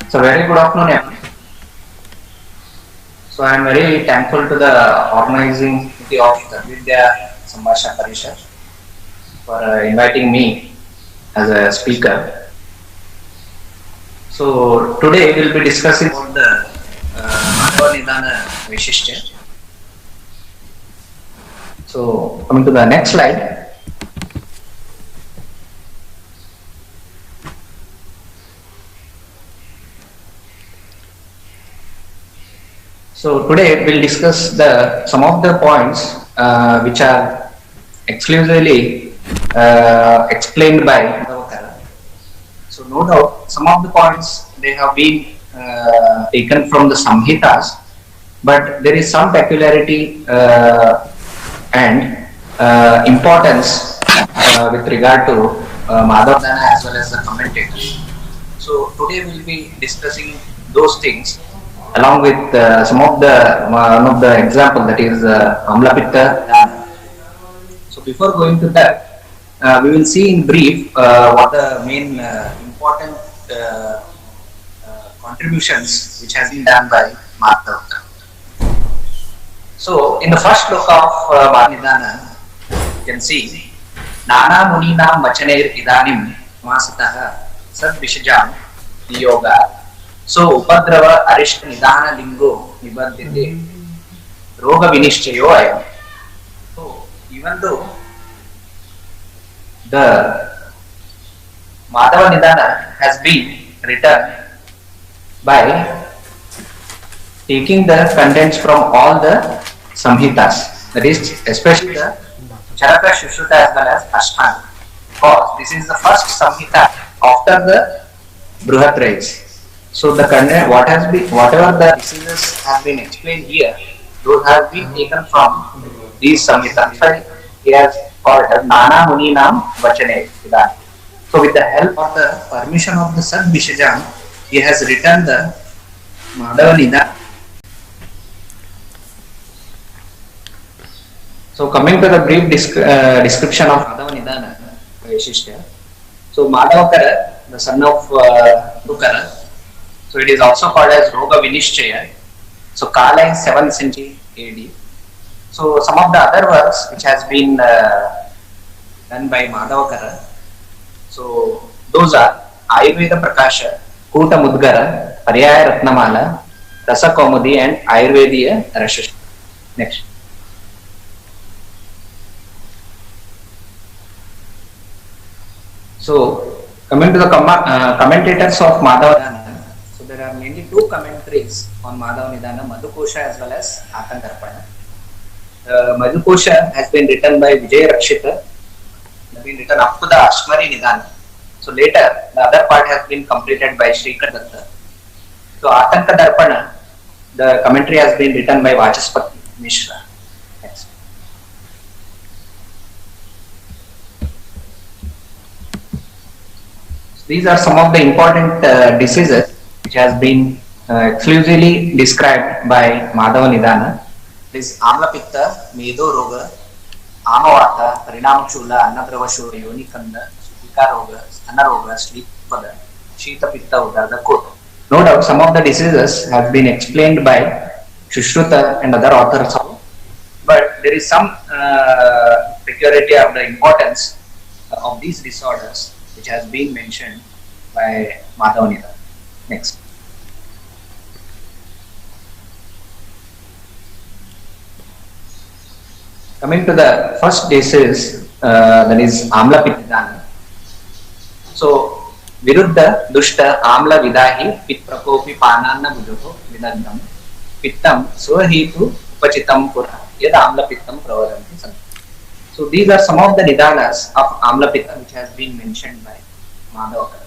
So very good afternoon, everyone. So I am very thankful to the organizing committee of the Vidya Sambhashna Parishad for inviting me as a speaker. So today we will be discussing about the Madhava Nidana Vishishtya. So coming to the next slide. So today we'll discuss some of the points which are exclusively explained by Madhavakara. So no doubt some of the points they have been taken from the Samhitas, but there is some peculiarity and importance with regard to Madhavadana as well as the commentators. So today we'll be discussing those things along with some of the one of the example, that is Amlapitta. So before going to that, we will see in brief what the main important contributions which has been done by Madhavakara. So in the first look of Madhavadana, you can see Nana Muninam Vachanair Idanim Masataha Sad Vishajam Yoga. So Upadrava Arishta Nidana Lingo Nibandite Roga Vinishchayo Ayam. So even though the Madhava Nidana has been written by taking the contents from all the Samhitas, that is especially the Charaka, Shushruta as well as Ashtanga, because this is the first Samhita after the Bruhatrayas. So the content, whatever the diseases have been explained here, those have been taken from these Samhitas. He has called as Nana Muninam Vachane. So with the help of the permission of the Sad Vishajam, he has written the Madhava Nidana. So coming to the brief description of Madhava Nidana Vishishtya. So Madhavakara, the son of Madhukara, so it is also called as Roga Vinishchaya. So Kala is 7th century AD. So some of the other works which has been done by Madhavakara. So those are Ayurveda Prakasha, Kuta Mudgara, Paryaya Ratnamala, Rasa Kaumudi and Ayurvediya Rasha. Next. So coming to the commentators of Madhavadana. There are mainly two commentaries on Madhava Nidana, Madhukosha as well as Atankarpana. Madhukosha has been written by Vijay Rakshita, has been written up to the Ashmari Nidana. So later, the other part has been completed by Shrikar Datta. So Atankarpana, the commentary has been written by Vachaspati Mishra. Next. So these are some of the important diseases which has been exclusively described by Madhava Nidana. This Amlapitta, Medo Roga, Amavata, Parinamachula, Annadravashura, Yonikanda, Sutika Roga, Anaroga, Sleepada, Shita Pitta Udarda Kota. No doubt some of the diseases have been explained by Shushruta and other authors, but there is some peculiarity of the importance of these disorders which has been mentioned by Madhava Nidana. Next. Coming to the first disease, that is Amla Pittidana. So, Viruddha Dushta Amla Vidahi Pit Prakopi Pananna Bujuho Vidandam Pittam Swahitu Upachitam Pura Yad Amla Pittam Pravadanti. So, these are some of the Nidanas of Amla Pitta which has been mentioned by Madhavakara.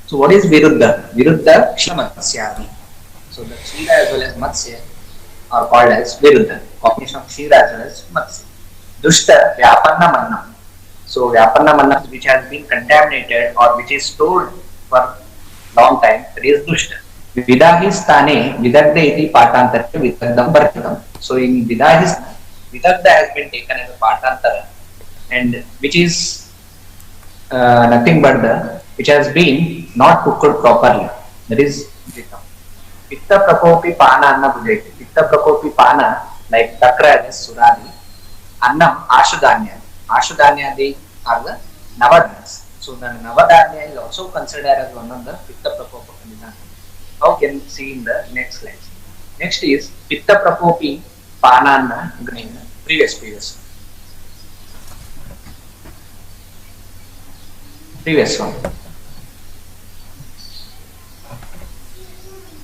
So what is Viruddha? Viruddha Kshiramatsyavi. So the Kshira as well as Matsya are called as Viruddha. Combination of Kshira as well as Matsya. Dushta Vyapanna Mannam. So Vyapanna Mannam which has been contaminated or which is stored for long time, that is Dushta. Vidahi Stane Vidagda iti Patantara Vidagdam Bhartatam. So in Vidahi Stane, Vidagda has been taken as a Patantara, and which is nothing but the which has been not cooked properly. that is Pitta. Pitta Prakopi Pana Anna Bhujeti. Pitta Prakopi Pana, like Takra, Suradi, Annam, Ashudanya. Ashudanya, they are the Navadhyas. So the Navadanya is also considered as one of the Pitta Prakopa Nidana. How can you see in the next slide? Next is Pitta Prakopi Panana Gnana. Previous. Previous one.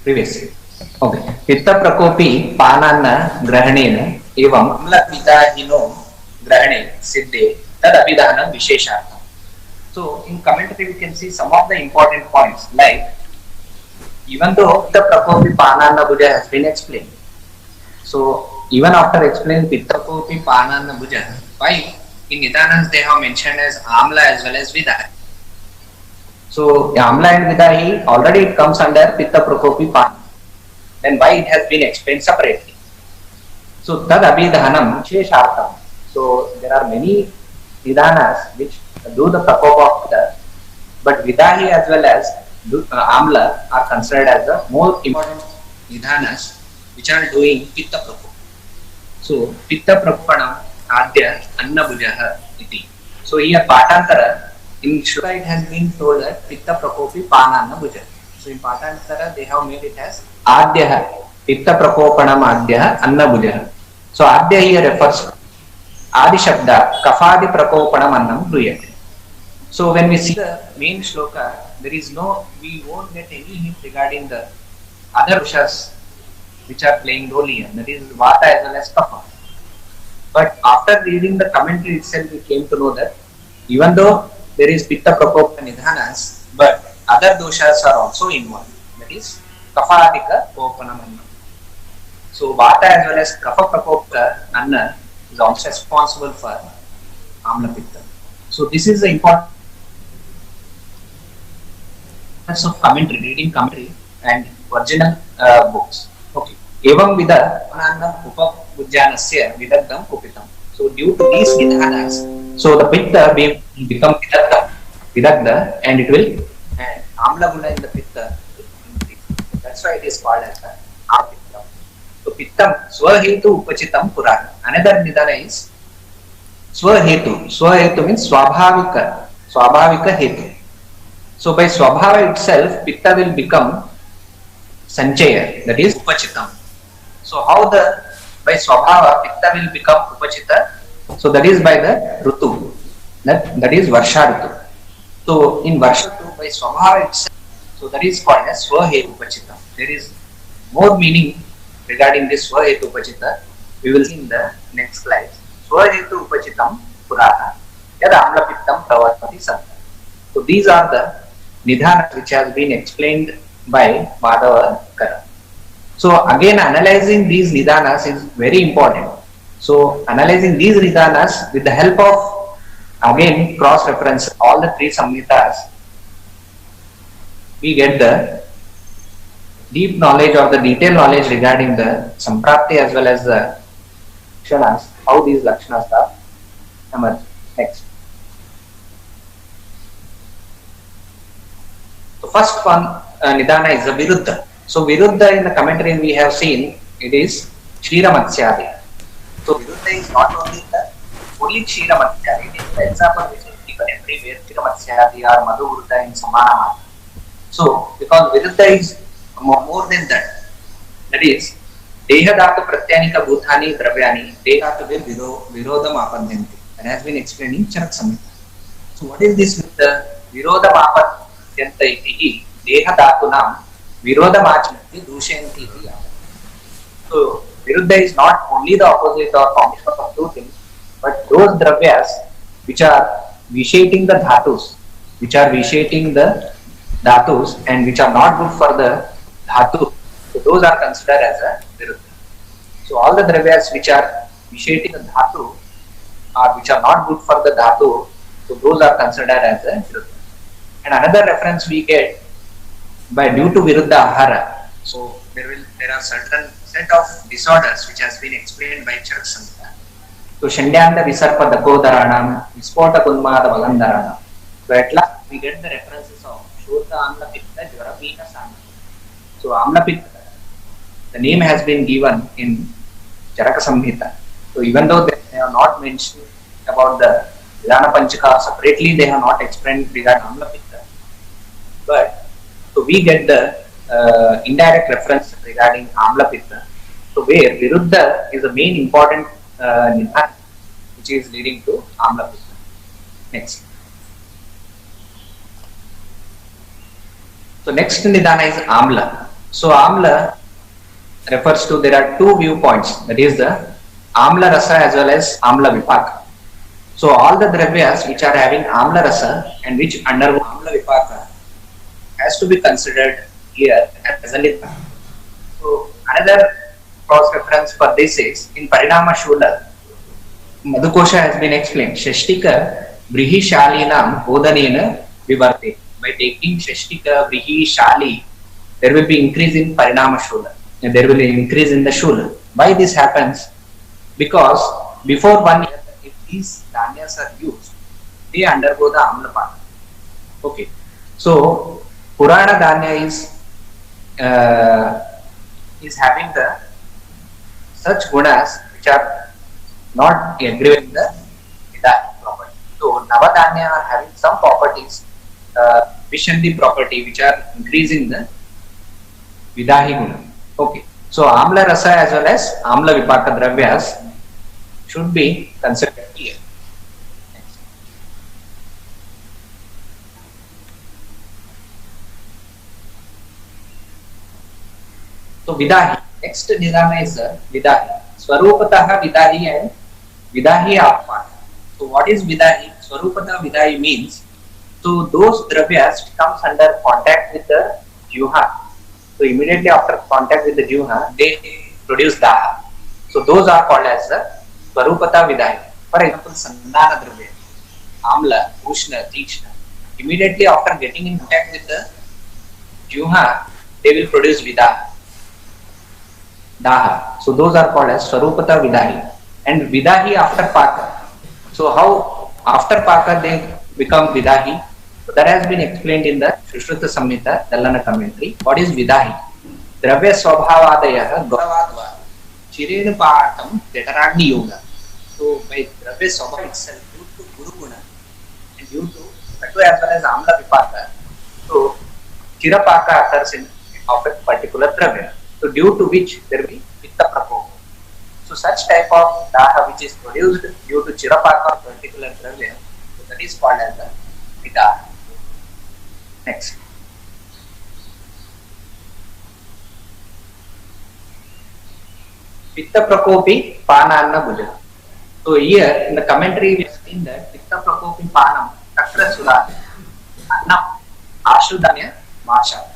Previous. Okay. Pitta Prakopi Panana Grahanena Evam Amlapitaino Grahane Siddhe Tad Abhidhanam Visheshartham. So in commentary we can see some of the important points, like even though the Prakopi Panana Bhuja has been explained. So even after explaining Pitta Prakopi Panana Bhuja, why in Nidanas they have mentioned as Amla as well as Vidahi. So Amla and Vidahi already it comes under Pitta Prakopi Panana. Then why it has been explained separately? So Tad Abhidhanam Visheshartham. So there are many Nidanas which do the Prakopa of Pitta, but Vidahi as well as Amla are considered as the more important Nidhanas which are doing Pitta Prakopa. So Pitta Prakopanam Adya Anna Bhujaha iti. So here Patantara, in Shloka it has been told that Pitta Prakopi Panana Bhuja. So in Patantara they have made it as Adya Pitta Prakopanam Adya Anna Bhujaha. So Adya here refers to Adi Shabda Kafadi Prakopanam Annam Bruyate. So when we see the main shloka, there is no, we won't get any hint regarding the other doshas which are playing role here, that is Vata as well as Kapha. But after reading the commentary itself, we came to know that even though there is Pitta Prakopa Nidhanas, but other doshas are also involved, that is Kapha Adhika Kopanam Anna. So Vata as well as Kapha Prakopa Anna is also responsible for Amla Pitta. So this is the important of commentary, reading commentary and original books. Okay. Evam vida anandam upabhujyanasya vidagdam kupitam. So due to these nidhanas, so the pitta will become vidagda and it will amla guna in the pitta. That's why it is called as the apittam. So pittam swahetu upachitam purana. Another nidhana is swahetu. Swahetu means swabhavika hetu. So by swabhava itself, pitta will become sanchaya, that is upachitam. So how by swabhava pitta will become upachita? So that is by the rutu, that is varsha rutu. So in varsha rutu by swabhava itself, so that is called as swahetu upachita. There is more meaning regarding this swahetu upachita. We will see in the next slide. Swahetu upachitam purana yad amla pittam pravartati santa. So these are the nidhanas which has been explained by Madhava Kara. So again analyzing these nidhanas is very important. So analyzing these nidhanas with the help of again cross reference all the three samhitas, we get the deep knowledge or the detailed knowledge regarding the samprapti as well as the lakshanas, how these lakshanas are emerged. Next. So first one nidana is the viruddha. So viruddha in the commentary we have seen it is Kshiramatsyaadi. So viruddha is not only Kshiramatsyaadi. It is the example which is given everywhere Kshiramatsyaadi or Madhuvruddha in Samanamata. So because viruddha is more than that. That is Dehadhatu Pratyanika Bhutani Dravyani Dehadhatu Virodham Apadyanti. That has been explained in Charak Samhita. So what is this with the Virodham Apadyanti iti Dehadhatunam Virodham Achanati Dushayanti iti. So Viruddha is not only the opposite or combination of two things, but those dravyas which are vitiating the dhatus, and which are not good for the dhatu, so those are considered as a viruddha. So all the dravyas which are vitiating the dhatu or which are not good for the dhatu, so those are considered as a viruddha. And another reference we get by due to viruddha ahara. So there are certain set of disorders which has been explained by Charak Samhita. So Shandyanda Visarpa Dakodaranam, Vispota Kunmada Vagandaranam. So at last we get the references of Shota Amla Pitta Jvara Pita Sana. So Amla Pitta, the name has been given in Charaka Samhita. So even though they have not mentioned about the Vidana Panchaka separately, they have not explained regarding Amla Pitta. But so we get the indirect reference regarding Amla Pitta. So where Viruddha is the main important nidana which is leading to Amla Pitta. Next. So next nidana is Amla. So Amla refers to, there are two viewpoints, that is the Amla Rasa as well as Amla Vipaka. So all the dravyas which are having Amla Rasa and which undergo Amla Vipaka has to be considered here as a nidana. So another cross reference for this is in Parinama Shula, Madhukosha has been explained. Shashtika Brihi Shalinam Odanena Vivarte. By taking Shashtika, Brihi, Shali, there will be increase in Parinama Shula. And there will be increase in the Shula. Why this happens? Because before 1 year, if these dhanyas are used, they undergo the Amlapana. Okay. So Purana Dhanya is having the such gunas which are not agreeing with the Vidhi property. So Navadanya are having some properties, Vishanti property, which are increasing the Vidahi guna. Okay. So Amla Rasa as well as Amla Vipaka Dravyas should be considered here. Next. So Vidahi. Next nidana is Vidahi. Swarupataha Vidahi and Vidahi Apana. So what is Vidahi? Swarupataha Vidahi means, so those dravyas comes under contact with the Juha. So immediately after contact with the Juha, they produce Daha. So those are called as the Swarupata Vidahi. For example, Sandana Dravya, Amla, Ushna, Tichna. Immediately after getting in contact with the Juha, they will produce Vidaha. Daha. So those are called as Swarupata Vidahi. And Vidahi after Paka. So how after Paka they become Vidahi? So that has been explained in the Shushruta Samhita, Dallana commentary. What is Vidahi? Dravya Swabhavadayaha Gauravadva Chirena Patam Detaragni Yoga. So by Dravya Swabha itself, due to Guru Guna and due to Patu as well as Amla Vipaka, so Chirapaka occurs in of a particular Dravya. So due to which there will be Pitta Prakopa. So such type of Daha which is produced due to Chirapaka or particular Dravya, so that is called as the Vidahi. Next. Pitta Prakopi Pananna Bhuja. So here in the commentary we have seen that Pitta Prakopi Panam Takra Sudana Anna Ashudanya Masha.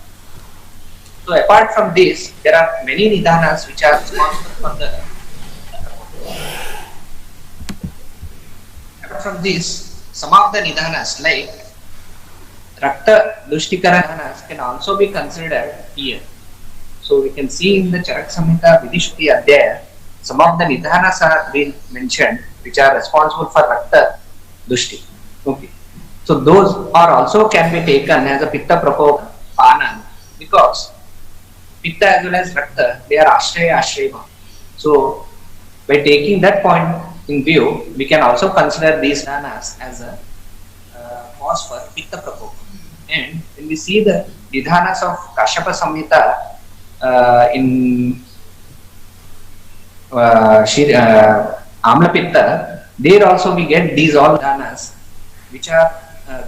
So apart from this, there are many nidhanas which are responsible for the. Apart from this, some of the nidhanas like Rakta Dushtikara nidhanas can also be considered here. So we can see in the Charak Samhita Vidishuti Adhyaya, some of the nidhanas are being mentioned which are responsible for Rakta Dushti. Okay. So those are also can be taken as a Pitta Prakopa Panan because Pitta as well as Rakta, they are Ashraya Ashrayama. So by taking that point in view, we can also consider these nidhanas as a cause for Pitta Prakopa. And when we see the nidhanas of Kashyapa Samhita in Amla Pitta, there also we get these all nidhanas which are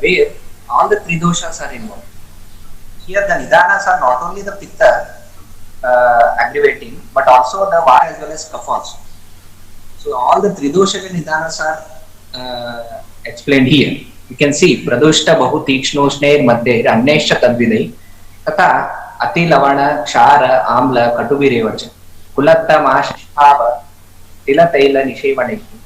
where all the three doshas are involved. Here the nidhanas are not only the Pitta aggravating but also the Vata as well as Kapha also. So all the three doshaka nidhanas are explained here. You can see Pradushta Bahu Tikshnoshner Madhye Annesha Tadvidai Tata Ati Lavana Kshara Amla Katuvirevacha Kulatta Mashava Tila Taila Nishevaneki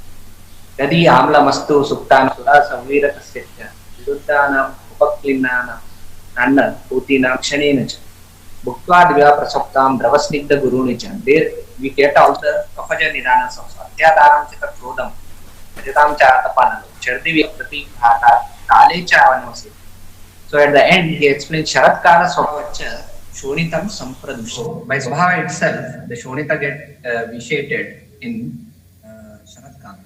Yadi Amla Mastu Suktana Sura Savira Kasya Viruddhana Upaklinana Anna Putina Kshanenacha Bhuktva Divya Prasaptam Dravasnigdha Gurunicha. There we get all the Kafaja Nidhanas also. Atyadaram Chita Krodam Pajatam Charatapanalo Chardivi Prati Bhata Kale Chavanose. So at the end he explains Sharatkala Swavacha Shonitam Sampradusha. By Swabhava itself, the Shonita get vitiated in Sharat Kala.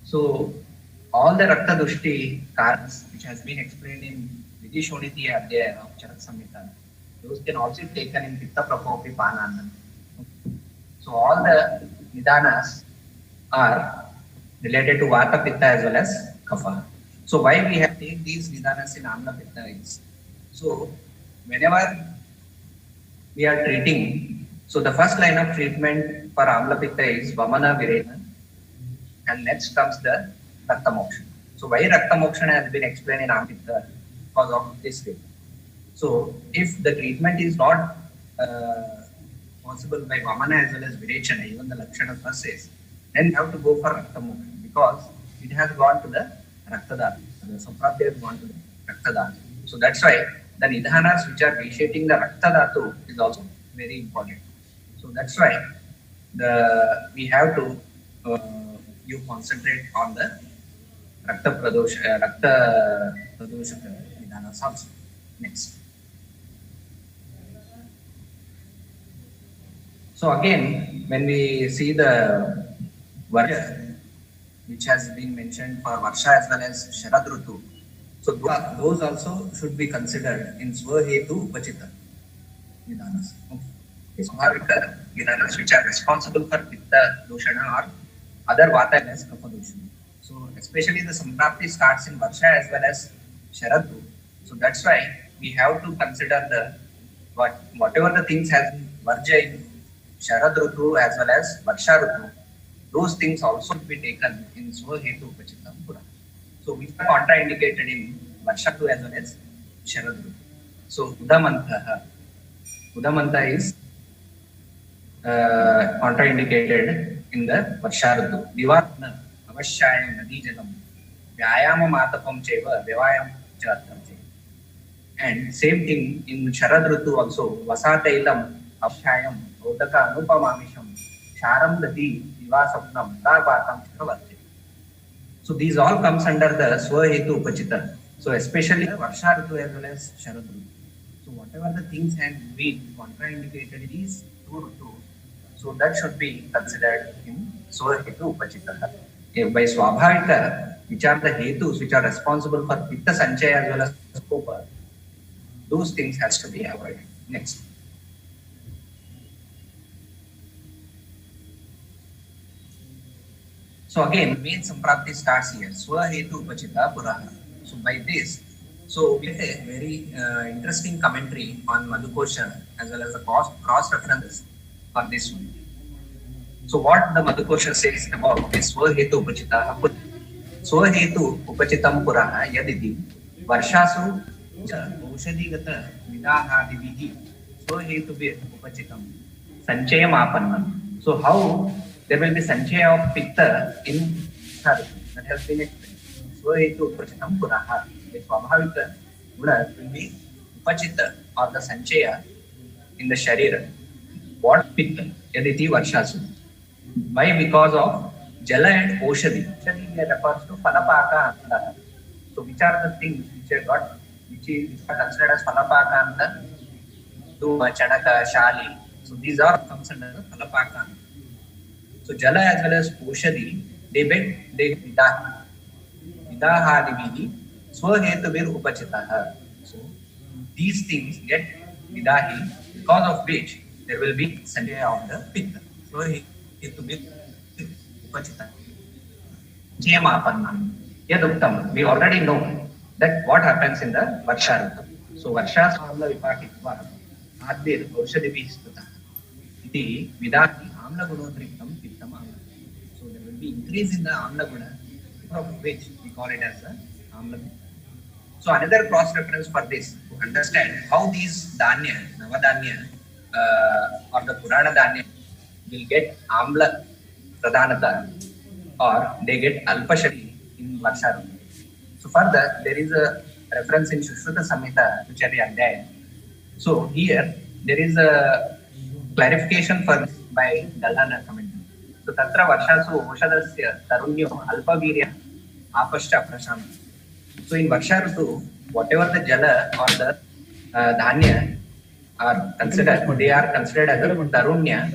So all the Rakta Dushti karans which has been explained in Vidhi Shoniti Adhyaya of Charak Samhita, those can also be taken in Pitta Prakopi Pananam. So all the Nidanas are related to Vata Pitta as well as Kapha. So why we have taken these Nidanas in Amla Pitta is, so whenever we are treating, so the first line of treatment for Amla Pitta is Vamana Virena, and next comes the Rakta Moksha. So why Rakta Moksha has been explained in Amla Pitta because of this way. So if the treatment is not possible by Vamana as well as Virechana, even the Lakshana process, then you have to go for Rakta Moksha because it has gone to the Raktadana. The Samprapti has gone to the Raktadana. So that's why the Nidhanas which are vitiating the Raktadatu is also very important. So that's why we have to you concentrate on the Rakta Pradoshaka Nidhanas also. Next. So again, when we see the Varsha, which has been mentioned for Varsha as well as Sharad Rutu, so those also should be considered in Swahetu Upachita Nidhanas. Swabhavika Nidhanas which are responsible for Pitta Doshana or other Vata as Kapha Doshana. So especially the Samprapti starts in Varsha as well as Sharad Rutu. So that's why we have to consider the whatever the things has been Varja in Sharad Rutu as well as Varsha Rutu, those things also to be taken in Swahetu Upachitam Pura. So which are contraindicated in Varsha Rutu as well as Sharad Rutu. So Udamanta is contraindicated in the Varsha Rutu. Divatna Avashyayam Nadi Jalam Vyayama Matapam Cheva Devayam Chatam. And same thing in Sharad Rutu also, Vasatailam Avashayam Odaka Anupamamisham Sharam Dati Divasapnam Tarvatam Chakravati. So these all comes under the Swahetu Upachita. So especially Varsha Rutu as well as Sharad Rutu. So whatever the things have been contraindicated in these two Rutu, so that should be considered in Swahetu Upachita. By Swabhavika, which are the Hetus which are responsible for Pitta Sanchaya as well as Skopa, those things has to be avoided. Next. So again, main Samprapti starts here. Swahetu Upachita Puraha. So by this, so we get a very interesting commentary on Madhukosha as well as the cross references for this one. So what the Madhukosha says about this Swahetu Upachita Swahetu Upachitam Puraha Yaditi Varshasu Aushadhigata Vidahadivihi Swahetu Upachitam Sanchayam Apannam. So how there will be Sanchaya of Pitta in Sharad that has been explained. Swahetu Upachitam Puraha. The Swabhavika Guna will be Upachita or the Sanchaya in the Sharira. What Pitta? Yaditi Varshasu. Why? Because of Jala and Oshadhi. Oshadhi refers to Phalapaka Anta. So which are the things which are considered as Phalapaka Anta? Duma, Chanaka, Shali. So these are comes under the Phalapaka Anta. So Jala as well as Oshadhi, they Vidaha. Vidaha Divihi, Swahetuvir Upachitaha. So these things get Vidahi, because of which there will be Sanjaya of the Pitta. Swahetuvir Upachitaha. Jayamapannam. Yaduktam. We already know that what happens in the Varsha Rutu. So Varsha Samla Vipakitva Adhir Aushadhi Stata. Iti Vidahi Amla Gunotriktam Pittam Amla. So there will be increase in the Amla Guna, of which we call it as the Amla. So another cross reference for this to understand how these Dhanya, Navadhanya or the Purana Dhanya will get Amla Pradhanata or they get Alpashari in Varsha Rutu. So further, there is a reference in Shushruta Samhita, which are the Adhyaya. So here there is a clarification for by Dalhana commentary. So Tatra Varshasu Oshadasya Tarunyo Alpavirya Apashcha Prasham. So in Varsha Rutu, whatever the Jala or the Dhanya are considered, they are considered as a Tarunya.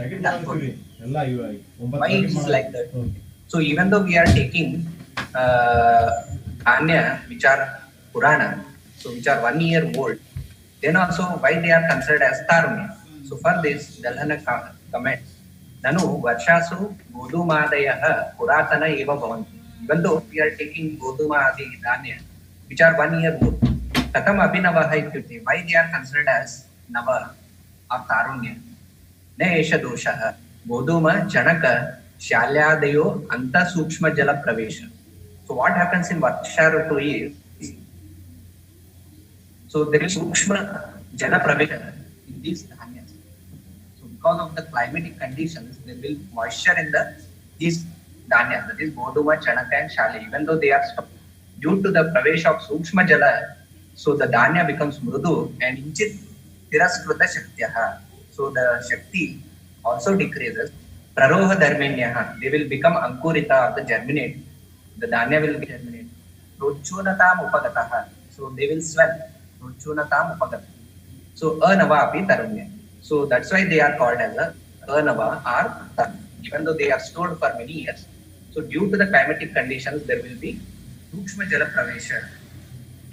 Why it is like that? So even though we are taking Dhanya, which are Purana, so which are 1 year old, then also why they are considered as Tarunya? So for this, Dalhana comments, Nanu Varshasu Godumadaya Puratana Eva Bhavanti. Even though we are taking Goduma Adi Dhanya, which are 1 year old, Katam Abhinavaha Ityuti, why they are considered as Nava or Tarunya? Na Esha Doshaha Goduma Chanaka Shalyadayo Anta Sukshma Jala Pravesha. So what happens in Varsha Ritu is, so there is Sukshma Jala Pravesha in these dhanyas. So because of the climatic conditions, there will be moisture in these dhanyas, that is Goduma, Chanaka and Shalya. Even though they are due to the pravesha of Sukshma Jala, so the dhanya becomes mrudu and inchit tiraskrita shaktyaha. So the shakti also decreases. Praroha dharmenyaha, they will become ankurita, the germinate. The dhanya will germinate. Rochunatam upagataha, so they will swell. Rochunatam upagataha. So anava api tarunya. So that's why they are called as a anava or tarunya. Even though they are stored for many years, so due to the climatic conditions, there will be Sukshma Jala Pravesha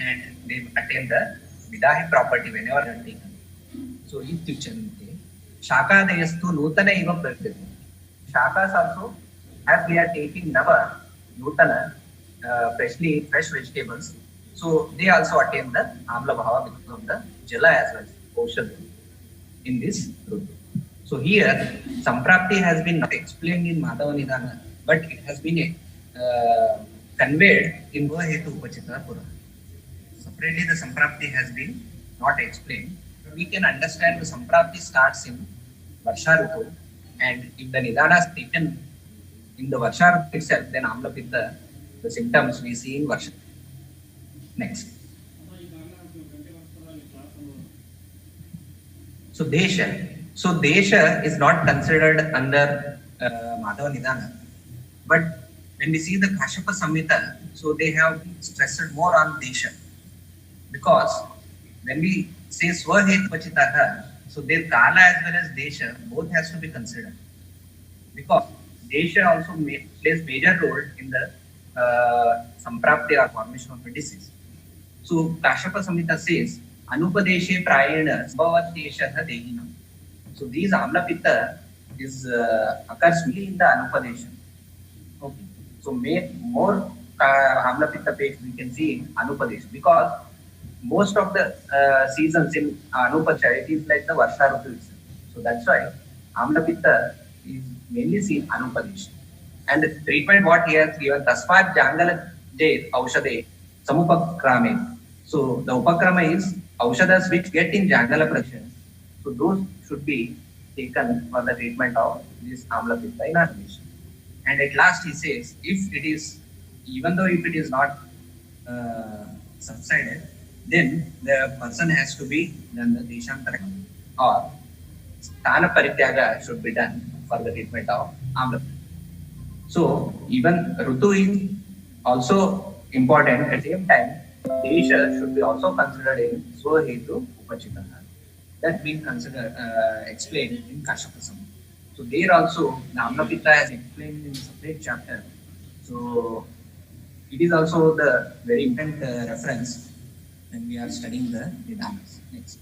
and they attain the Vidahi property whenever they are taken. So Ityuchanite Shakadayastu Nutana eva Prakriti. Shakas also, as we are taking Nava, Nutana, fresh vegetables, so they also attain the Amla Bhava because of the Jala as well, ocean in this Rutu. So here, Samprapti has been not explained in Madhava Nidhana, but it has been conveyed in Hetu Upachita Purana. Separately, the Samprapti has been not explained. We can understand the Samprapti starts in Varsha Ritu, and if the Nidhana is taken in the Varsha Ritu itself, then Amla Pitta, the symptoms we see in Varsha. Next. So Desha. So Desha is not considered under Madhava Nidhana, but when we see the Kashyapa Samhita, so they have stressed more on Desha, because when we say Swahetupachitaha, so their Kala as well as Desha both has to be considered, because Desha also plays major role in the Samprapti or formation of a disease. So Kashyapa Samhita says Anupadeshe Prayena Bhavat Deshaha Dehinam. So these Amla Pitta is occurs only in the Anupadesha. Okay. So more Amla Pitta patients we can see in Anupadesha, because most of the seasons in Anupacha, it is like the Varsha Ritu itself. So that's why Amla Pitta is mainly seen Anupadesha. And the treatment what he has given, Tasmat Jangala Jay Aushade Samupakrame. So the Upakrama is Aushadas which get in Jangala Praksha. So those should be taken for the treatment of this Amla Pitta in our nation. And at last he says, if it is, even though if it is not subsided, then the person has to be done the Deshantara or Sthana Parityaga should be done for the treatment of Amla Pitta. So even Rutu is also important. At the same time, Desha should be also considered in Swahetu Upachitaha. That being considered explained in Kashyapa Samhita. So there also the Amla Pitta has explained in a separate chapter. So it is also the very important reference when we are studying the Nidhanas. Next.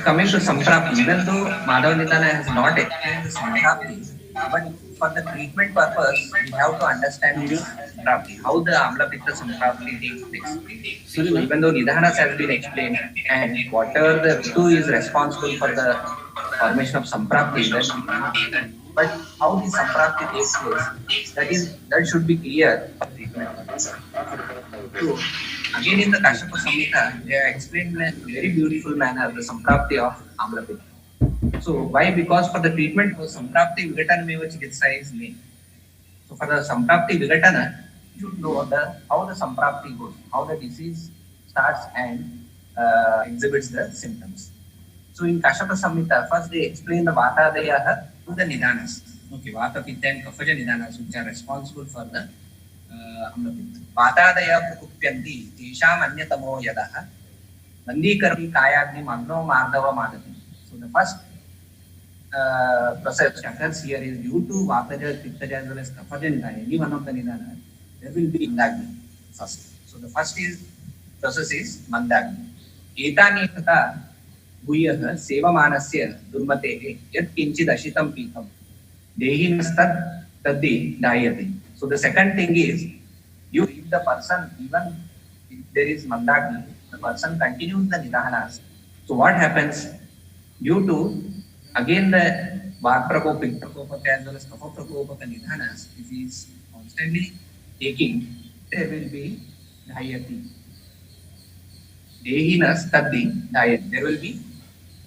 Coming to Samprapti, even though Madhava Nidhana has not explained the Samprapti, but for the treatment purpose, we have to understand Samprapti, how the Amla Pitta Samprapti takes place. So even though Nidhanas has been explained, and whatever the Ritu is responsible for the formation of Samprapti, but how the Samprapti takes place, that should be clear for treatment purpose. So again in the Kashyapa Samhita, they have explained in a very beautiful manner the Samprapti of Amla Pitta. So why? Because for the treatment for Samprapti Vigatana Meva Chikitsa is main. So for the Samprapti Vigatana, you should know how the Samprapti goes, how the disease starts and exhibits the symptoms. So in Kashyapa Samhita, first they explain the Vata Dayaha to the Nidhanas. Okay, Vata, Pitta and Kaphaja Nidhanas, which are responsible for the वातादय प्रकुप्यन्ति तेषाम् अन्यतमो यदः मन्दीकरोति कायाग्निम् अग्नौ मार्दवमादति. So the first process occurs here is due to Vataja, Pittaja as well as Kaphaja Nidana, any one of the Nidana, there will be Mandagni first. So the first process is Mandagni. Etani tata भूयः सेवमानस्य दुर्मतेः यत् किञ्चित् अशितं पीतं देहिनस्तत् तद्धि दायते. So the second thing is, if the person, even if there is mandagni, the person continues the nidanas. So what happens? Due to again the vak prakopa, pitta prakopa as well as kapha prakopa nidanas, if he is constantly taking, there will be dhyati. Dehinas taddi dhyati. There will be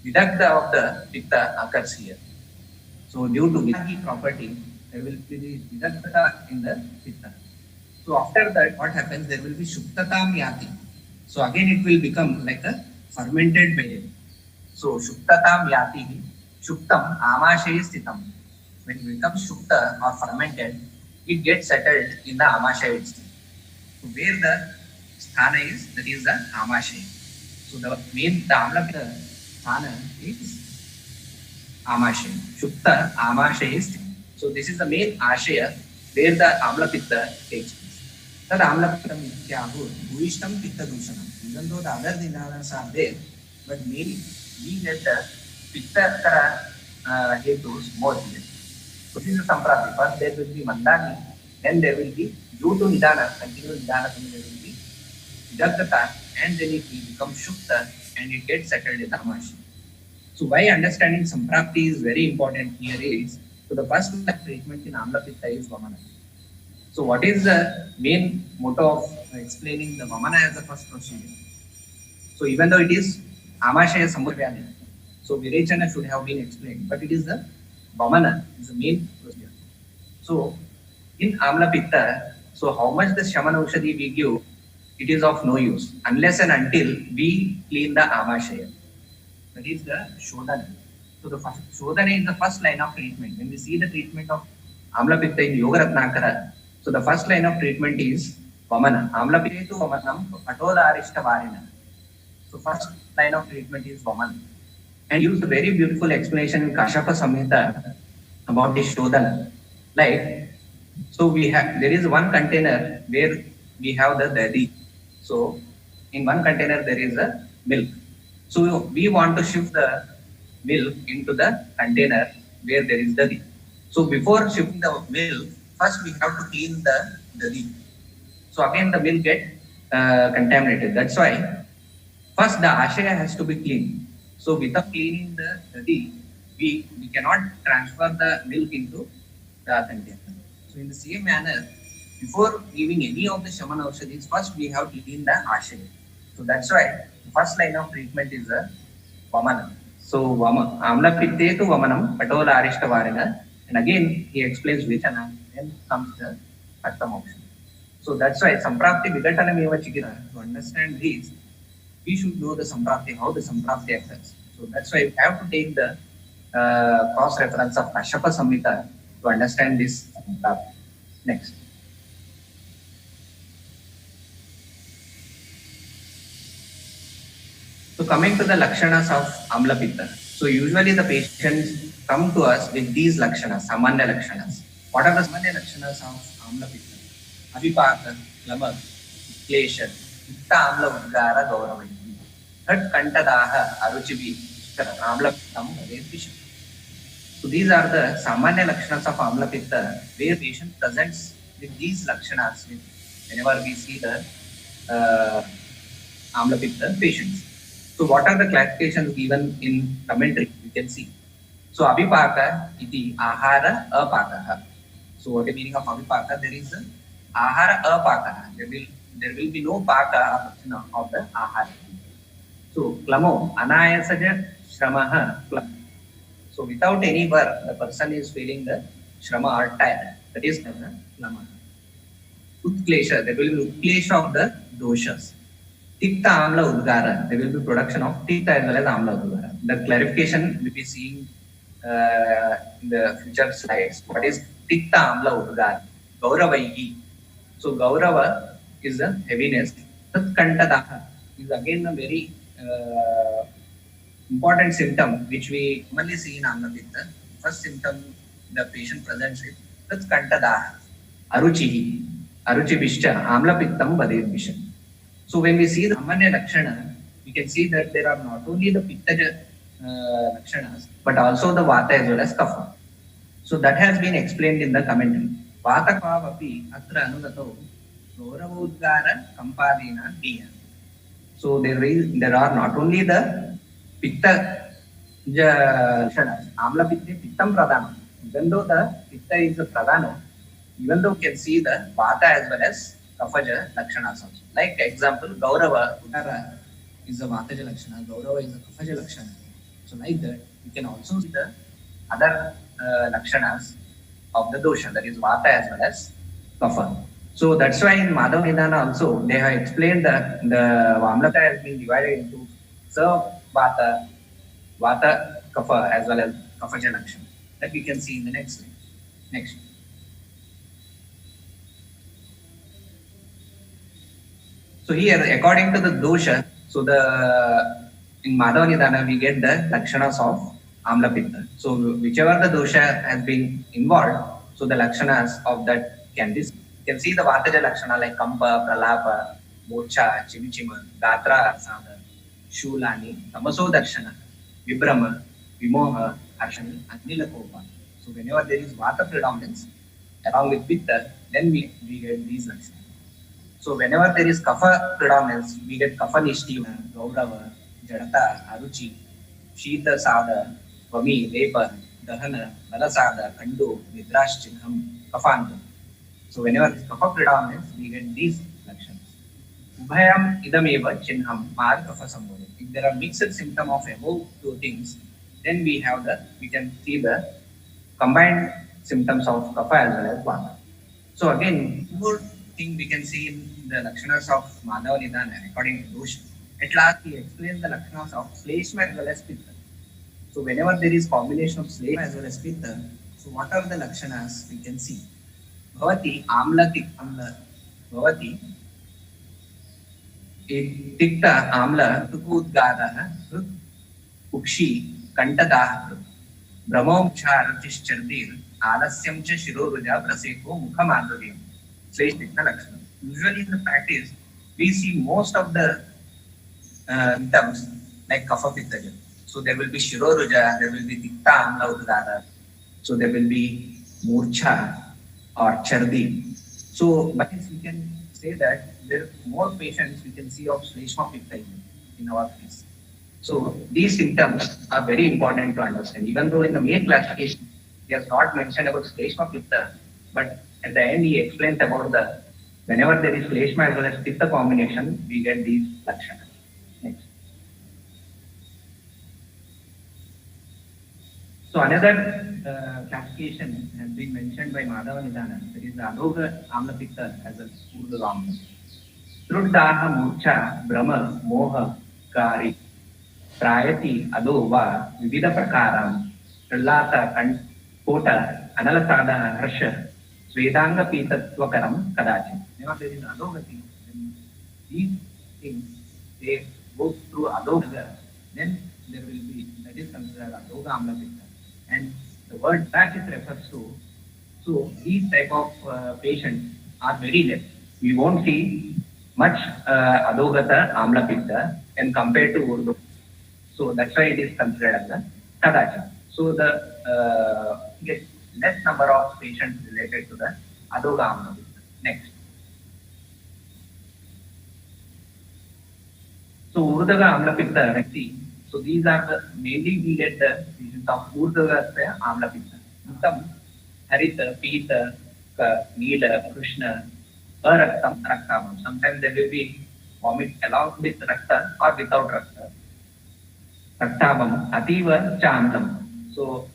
vidagdha of the pitta occurs here. So due to vidaghi property, there will be vidagdha in the pitta. So after that, what happens? There will be shuktatam yati. So again, it will become like a fermented berry. So shuktatam yati, shuktam amashaye sthitam. When it becomes shukta or fermented, it gets settled in the amashaye state. So where the sthana is, that is the amashaye. So the main, the amla sthana is amashaye. Shukta amashaye sthita. So this is the main ashaya where the amla pitta takes place. That amla pitta mityahu bhuishtam pitta dushanam. Even though the other nidanas are there, but mainly we get the pitta hetus more here. So this is a samprati. First there will be mandani, then there will be due to nidana, continuous nidana, then there will be vidagdhata, and then it will become shukta and it gets settled in amashi. So why understanding samprapti is very important here is, so the first treatment in amla pitta is vamana. So what is the main motto of explaining the vamana as the first procedure? So even though it is amashaya samurvyani, so virechana should have been explained, but it is the vamana is the main procedure. So in amla pitta, so how much the shamana aushadhi we give, it is of no use unless and until we clean the amashaya. That is the shodhana. So the first, shodhana is the first line of treatment. When we see the treatment of amla pitta in Yoga Ratnakara, so the first line of treatment is vamana. Amla pitta vamanam patola arishta varina. So first line of treatment is vamana. And use a very beautiful explanation in Kashyapa Samhita about the shodhana. Like, so we have, there is one container where we have the dadi. So in one container there is a milk. So we want to shift the milk into the container where there is dadi. So before shifting the milk, first we have to clean the dadi. So again the milk get contaminated. That's why first the ashaya has to be cleaned. So without cleaning the dadi, we cannot transfer the milk into the container. So in the same manner, before giving any of the shamana aushadhis, first we have to clean the ashaya. So that's why the first line of treatment is the vamana. So amla pitte to vamanam patola arishta varina. And again he explains vichana, then comes the atta moksha. So that's why samprapti vigatana meva chikita. To understand this, we should know the samprapti, how the samprapti occurs. So that's why we have to take the cross reference of Kashyapa Samhita to understand this samprapti. Next. So coming to the lakshanas of amla pitta. So usually the patients come to us with these lakshanas, samanya lakshanas. What are the samanya lakshanas of amla pitta? Avipaka, lamak, klesha, pitta amla udgara gauravayi. Third kantadaha, aruchibi, amla pittam, visham. So these are the samanya lakshanas of amla pitta, where patient presents with these lakshanas whenever we see the amla pitta patients. So what are the classifications given in commentary? You can see. So avipaka iti ahara apakaha. So what is the meaning of avipaka? There is ahara apakaha. There will be no paka of the ahara. So klamo anayasaja shramaha klam. So without any work, the person is feeling the shrama or tired. That is klama. Utklesha, there will be utklesha of the doshas. Tikta amla udgara, there will be production of tikta as well as amla udgara. The clarification we will be seeing in the future slides. What is tikta amla udgara? Gauravayi. So Gaurava is a heaviness. Tatkantadaha is again a very important symptom which we commonly see in Amla Pitta. First symptom the patient presents with Tatkantadaha, Aruchihi, Aruchibishcha, Amla Pittam Badebhisha. So when we see the Samanya Lakshana, we can see that there are not only the Pitta Lakshanas, but also the Vata as well as Kapha. So that has been explained in the commentary. Vata Kavapi Atra Anugato Gauravudgara Kampadina Diya. So there are not only the Pitta Lakshanas, Amla Pitta Pittam Pradhanam. Even though the Pitta is the Pradhana, even though we can see the Vata as well as Kaphaja Lakshanas also. Like example, Gaurava Udara is a Vataja Lakshana, Gaurava is a Kaphaja Lakshana. So like that, you can also see the other Lakshanas of the dosha, that is Vata as well as Kapha. So that's why in Madhava Nidana also, they have explained that the Vamlata has been divided into Sa Vata, Vata Kapha as well as Kaphaja Lakshana. That we can see in the next slide. Next. So here, according to the dosha, so in Madhava Nidana we get the lakshanas of Amla Pitta. So whichever the dosha has been involved, so the lakshanas of that can be. You can see the Vataja lakshana like Kampa, Pralapa, Mocha, Chimichima, Gatra, Asada, Shulani, Tamaso Darshana, Vibrama, Vimoha, Arshani, and Nilakopa. So whenever there is Vata predominance along with Pitta, then we get these lakshanas. So whenever there is Kapha predominance, we get Kapha Nishti, Gaurava, Jadata, Aruchi, Shita Sada, Vami, Lepa, Dahana, Balasada, Kandu, Nidrash, Chinham, Kapanta. So whenever there is Kapha predominance, we get these lakshanas. Ubhayam idameva Chinham, Mar Kapha Sambodha. If there are mixed symptom of above two things, then we can see the combined symptoms of Kapha as well as Vata. So again, more thing we can see in the lakshanas of Madhava Nidana according to dosha. At last, he explains the lakshanas of Sleshma as well as Pitta. So whenever there is combination of Sleshma as well as Pitta, so what are the lakshanas we can see? Bhavati Amla Tikta Bhavati Tikta Amla Tukudgadaha Ukshi Kantadaha Brahmom Charachish Chardir Alasyam Cha Shiroruja Praseko Mukhamadhavim. Usually in the practice, we see most of the symptoms like Kapha Pitta. So there will be Shiroruja, there will be Tikta Amla Udgada, so there will be Murcha or Chardi. So, but we can say that there are more patients we can see of Sleshma Pitta in our case. So these symptoms are very important to understand. Even though in the main classification, he has not mentioned about Sleshma Pitta, but at the end, he explains about the whenever there is Sleshma as well as Pitta combination, we get these lakshanas. Next. So another classification has been mentioned by Madhava Nidana. That is the Adhoga Amla Pitta as a Urdhva. Truddaha Murcha Brahma Moha Kari Prayati Adova Vivida Prakaram Trillata Kota Analasada Harsha Svedanga Pitatwakaram Kadachi. Whenever there is adogati, then these things they go through adoga, then there will be that is considered adoga amla pitta. And the word that it refers to, so these type of patients are very less. We won't see much adogata amla pitta and compared to Urdu. So that's why it is considered as a kadacha. So the get less number of patients related to the Adhoga Amla Pitta. Next. So Urdhva Amla Pitta, so these are the mainly we get the patients of Urdhva Amla Pitta. Uttam, Harita, Pita, Neela, Krishna, Araktam, Raktam. Sometimes there will be vomit along with Rakta or without Rakta. Raktabam, Ativa, Chantam. So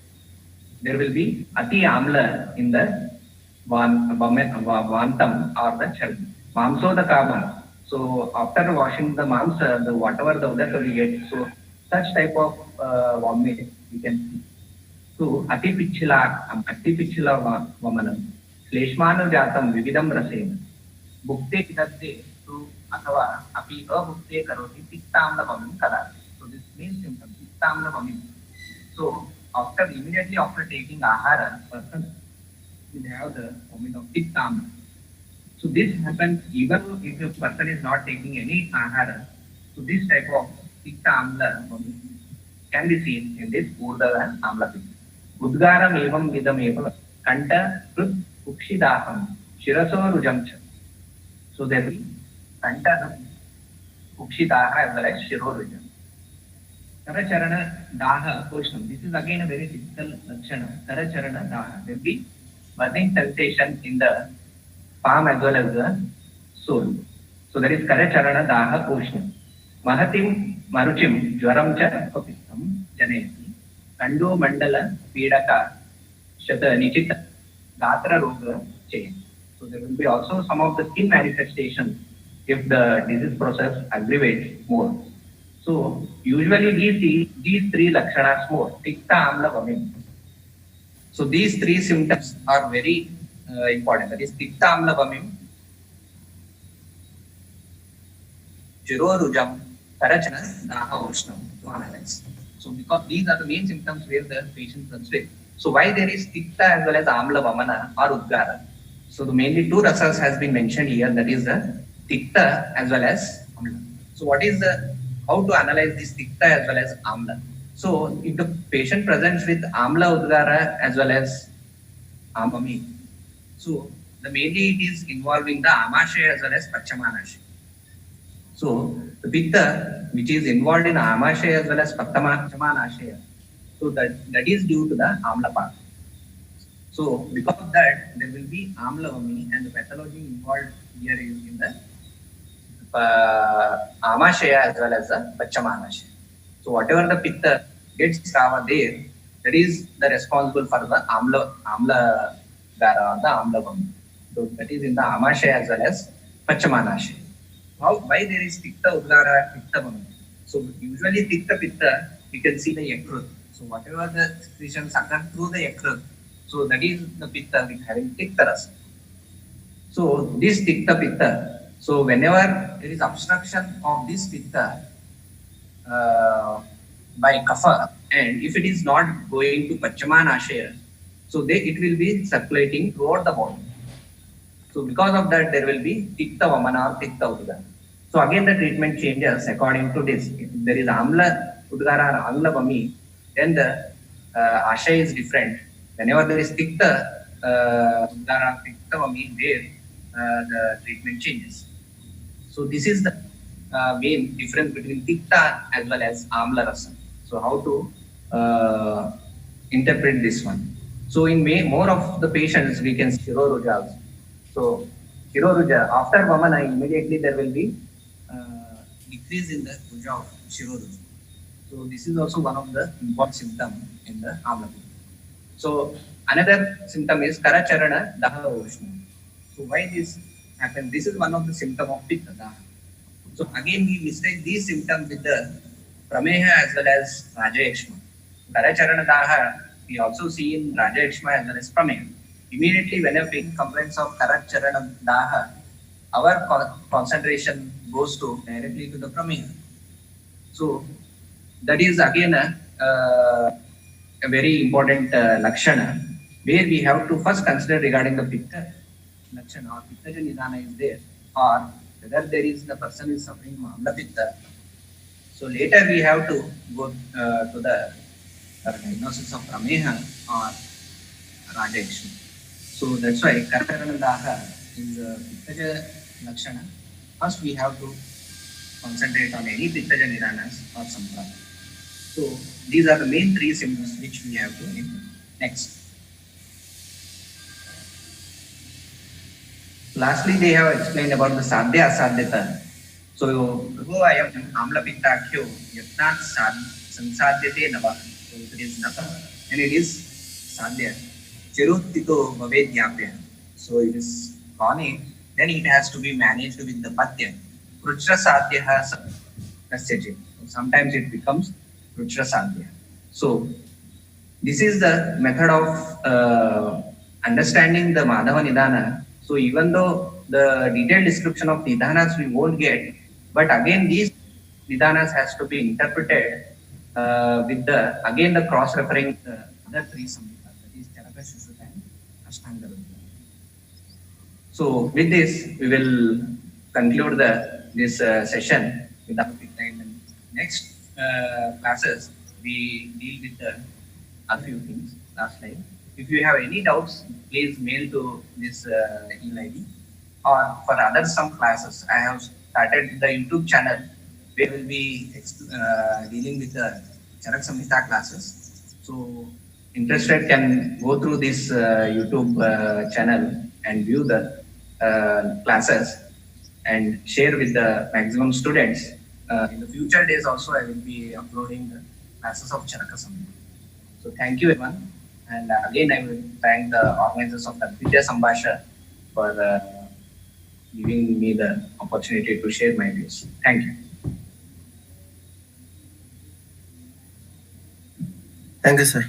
there will be Ati Amla in the Vantam or the Chal. Mamso the Kama. So after washing the mamsa, the whatever the odor we get, so such type of vomit we can see. So Ati Pichila Vamanam. Sleshmanu Jatam Vividam Rasena. भुक्ते पिनद्ते तो अथवा अपि अभुक्ते करोति पित्ताम्लवमिं कदाति. So this main symptom, पित्ताम्लवमिं. So after immediately after taking ahara, person will have the vomit of pittamla. So this happens even if a person is not taking any ahara. So this type of pitta-amla can be seen in this urdhava and amla pitta. Udgaram evam vidam evam kanta krut ukshidaham shiraso rujamcha. So there will be kanta ukshidaha as well as shiro rujam. Karacharana daha poshnam. This is again a very typical lakshana. Karacharana daha. There will be burning sensation in the palm as well as the sole. So that is karacharana daha poshnam. Mahatim maruchim jwaram cha kapistam janayati kando mandala pidaka shata nichita gatra roga chain. So there will be also some of the skin manifestations if the disease process aggravates more. So usually we see these three lakshanas more, pitta, amla, vamim. So these three symptoms are very important. That is pitta, amla, vamim, jiro, rujam, karachana, daha, ushnam to analyze. So because these are the main symptoms where the patient consults. So why there is pitta as well as amla, vamana or udgara? So the mainly two rasas has been mentioned here, that is the pitta as well as amla. So what is the how to analyze this pitta as well as amla? So if the patient presents with amla udgara as well as amami, so the mainly it is involving the amashaya as well as pachamanashaya. So the pitta which is involved in amashaya as well as pachamanashaya, so that is due to the amla part. So because of that there will be amla vami, and the pathology involved here is in the amashaya as well as the pachamanashaya. So whatever the pitta gets over there, that is the responsible for the amla gara or the amla vami. So that is in the amashaya as well as pachamanashaya. Why there is pitta udgara, pitta vami? So usually pitta we can see the yakrut. So whatever the secretions occur through the yakrut, so that is the pitta which having pitta rasa. So this pitta. So whenever there is obstruction of this pitta by kapha, and if it is not going to pachamanashaya, so it will be circulating throughout the body. So because of that there will be pitta vamana or pitta udgara. So again the treatment changes according to this. If there is amla udgara or amla vami, then the ashaya is different. Whenever there is pitta udgara, pitta vami, there the treatment changes. So this is the main difference between pitta as well as amla rasa. So how to interpret this one? So in more of the patients we can see shiroruja also. So shiroruja after vamana immediately there will be decrease in the ruja of shiroruja. So this is also one of the important symptom in the amla pitta. So another symptom is karacharana daha ushna. So why this happens? This is one of the symptom of pitta daha. So again we mistake these symptoms with the prameha as well as rajayakshma. Karacharana daha we also see in rajayakshma as well as prameha. Immediately when a patient complains of karacharana daha, our concentration goes to directly to the prameha. So that is again a very important lakshana, where we have to first consider regarding the pitta lakshana or pitta nidana is there, or whether there is the person is suffering from amla pitta. So later we have to go to the diagnosis of prameha or rajayakshma. So that's why karacharana daha is pitta lakshana. First we have to concentrate on any pitta nidanas or samprada. So these are the main three symptoms which we have to implement. Next. Lastly, they have explained about the sadhya asadhyata. So, ayam amla pitta akhyo yatnat sansadhyate nava. So it is nava and it is sadhya. Chiruttito bhavedyapya. So it is chronic, then it has to be managed with the patya. Kruchra sadhya kasyache. Sometimes it becomes kruchra sadhya. So this is the method of understanding the Madhava Nidana. So even though the detailed description of Nidhanas we won't get, but again these Nidhanas has to be interpreted with the cross-referring the other three samhitas, that is Charaka, Shushruta and Ashtanga Rudra. So with this, we will conclude this session with our time. And next classes, we deal with the other few things last time. If you have any doubts, please mail to this email ID. Or for other some classes, I have started the YouTube channel where we will be dealing with the Charak Samhita classes. So interested can go through this YouTube channel and view the classes and share with the maximum students. In the future days also, I will be uploading the classes of Charaka Samhita. So thank you everyone. And again, I will thank the organizers of the Vidya Sambhasha for giving me the opportunity to share my views. Thank you. Thank you, sir.